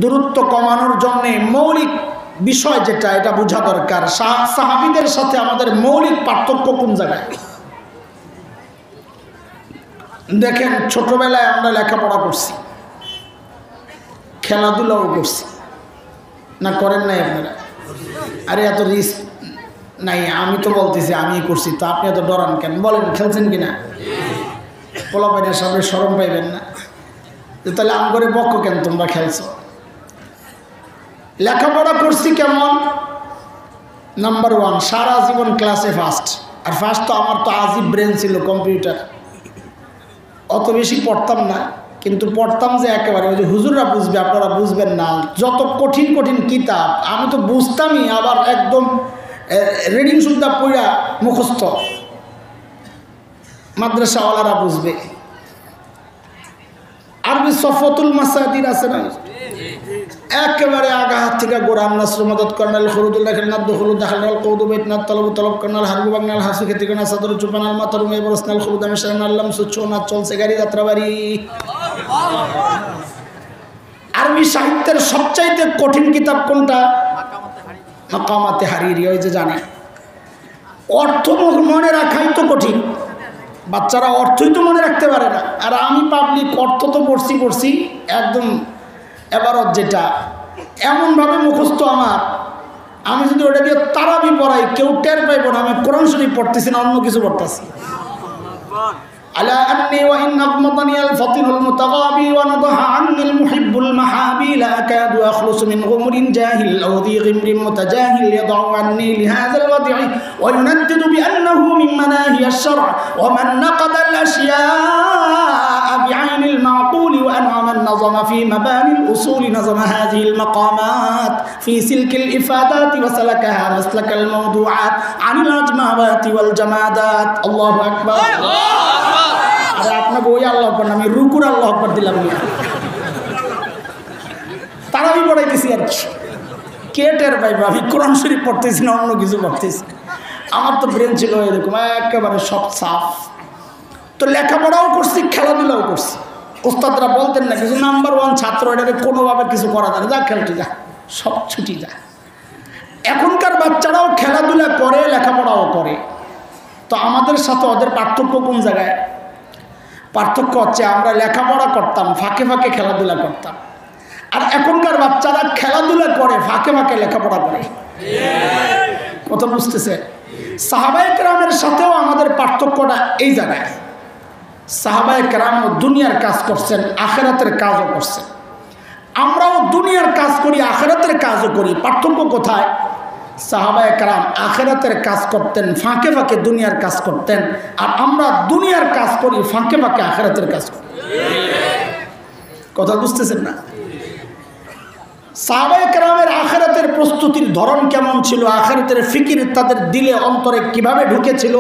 দূরত্ব কমানোর জন্য মৌলিক বিষয় যেটা, এটা বোঝা দরকার। সাহাবীদের সাথে আমাদের মৌলিক পার্থক্য কোন জায়গায়? দেখেন, ছোটবেলায় আমরা লেখাপড়া করছি, খেলাধুলাও করছি, না করেন নাই আপনারা? আরে এত রিস্ক নাই, আমি তো বলতেছি আমি করছি, তো আপনি এত ডরান কেন? বলেন, খেলছেন কিনা? পোলাপাইনের সামনে শরম পাইবেন না? তাহলে আম করে বক্ষ কেন তোমরা খেলছো? লেখাপড়া করছি কেমন? নাম্বার 1, সারা জীবন ক্লাসে ফার্স্ট। আর ফার্স্ট তো আমার তো আজীব ব্রেন ছিল, কম্পিউটার। অত বেশি পড়তাম না, কিন্তু পড়তাম যে একেবারে ওই যে হুজুররা বুঝবে, আপনারা বুঝবেন না। যত কঠিন কঠিন কিতাব আমি তো বুঝতামই, আবার একদম রিডিং সুদ্ধা পড়া মুখস্থ, মাদ্রাসাওয়ালারা বুঝবে। আরবি সফতুল মাসাদির আছে না, একেবারে আগা হাত থেকে গোরাম নাসর মদত কর্নাল খরুদুল্লাহ নাদ দখলু দাখাল কৌদু বেতনাথ তলব তলব কর্নাল হারবু বাংনাল হাসু খেতে কর্নাল সাদর চুপানাল মাতরুম এবরসনাল খরুদামে শানাল্লাম সুচ্চনা চলছে গাড়ি যাত্রাবাড়ি। আরবি সাহিত্যের সবচাইতে কঠিন কিতাব কোনটা? মাকামাতে হারিরি। ওই যে জানে, অর্থ মনে রাখাই তো কঠিন, বাচ্চারা অর্থই তো মনে রাখতে পারে না। আর আমি পাবলিক অর্থ তো পড়ছি একদম এবারত, যেটা এমনভাবে মুখস্থ আমার, আমি যদি ওটা দিয়ে তারাবি পড়াই কেউ টের পাইব না আমি কোরআন শরীফ পড়তেছি না, অন্য কিছু পড়তেছি। আলা আন্নি ওয়া ইন আদমাতানি আল ফাতিনুল মুতাগাবি ওয়া নাদাহা আন্নি আল মুহিব্বুল মাহাবি লা আকাদু আখলুসু মিন গুমরিন জাহিল আও দি গিমরিন মুতাজাহিল ইয়াদউ আন্নি লিহাযা আল ওয়াদি ওয়া ইউনাদ্দিদু বিআন্নাহু মিন মানাহি আশ-শার'আ ওয়া মান নাকাদা আল আশিয়া'a বিআইনি আল মা'কুল ওয়া আন'আ মান নাযামা ফি মাবানি আল উসুল নাযামা হাযিহি আল মাকামাত ফি সিলক আল ইফাদাত ওয়া সালাকাহা মাসলাক আল মাওদু'আত আনিল আজমাওয়াত ওয়াল জামাদাত। আল্লাহু আকবার। আরে আপনাকে ওই আল্লাহ আকবার না, আমি রুকুর আল্লাহ আকবার দিলাম না, তারাবি পড়াইতেছি। আর কে টের পাইবে আমি কোরআন শরীফ পড়তেছি না, অন্য কিছু পড়তেছি? আমার তো ব্রেন ছিল এরকম একেবারে সব সাফ। তো লেখাপড়াও করছি, খেলাধুলাও করছি। ওস্তাদরা বলতেন না কিছু, নাম্বার 1 ছাত্র, এটাকে কোনোভাবে কিছু করা যায় না, যা খেলতে যা, সব ছুটি যা। এখনকার বাচ্চারাও খেলাধুলা করে, লেখাপড়াও করে। তো আমাদের সাথে ওদের পার্থক্য কোন জায়গায়? পার্থক্য হচ্ছে আমরা লেখাপড়া করতাম, ফাঁকে ফাঁকে খেলাধুলা করতাম। আর এখনকার বাচ্চারা খেলাধুলা করে, ফাঁকে ফাঁকে লেখাপড়া করে। কথা বুঝতেছে? সাহাবায়ে কেরামের সাথেও আমাদের পার্থক্যটা এই জায়গায়। সাহাবায়ে কেরামও দুনিয়ার কাজ করছেন, আখিরাতের কাজও করছেন। আমরাও দুনিয়ার কাজ করি, আখিরাতের কাজও করি। পার্থক্য কোথায়? সাহাবায়ে কেরাম আখিরাতের কাজ করতেন, ফাঁকে ফাঁকে দুনিয়ার কাজ করতেন। আর আমরা দুনিয়ার কাজ করি, ফাঁকে ফাঁকে আখিরাতের কাজ করি। কথা বুঝতেছেন না? সাহাবায়ে কেরামের আখিরাতের প্রস্তুতির ধরন কেমন ছিল, আখিরাতের ফিকির তাদের দিলে অন্তরে কিভাবে ঢুকেছিল,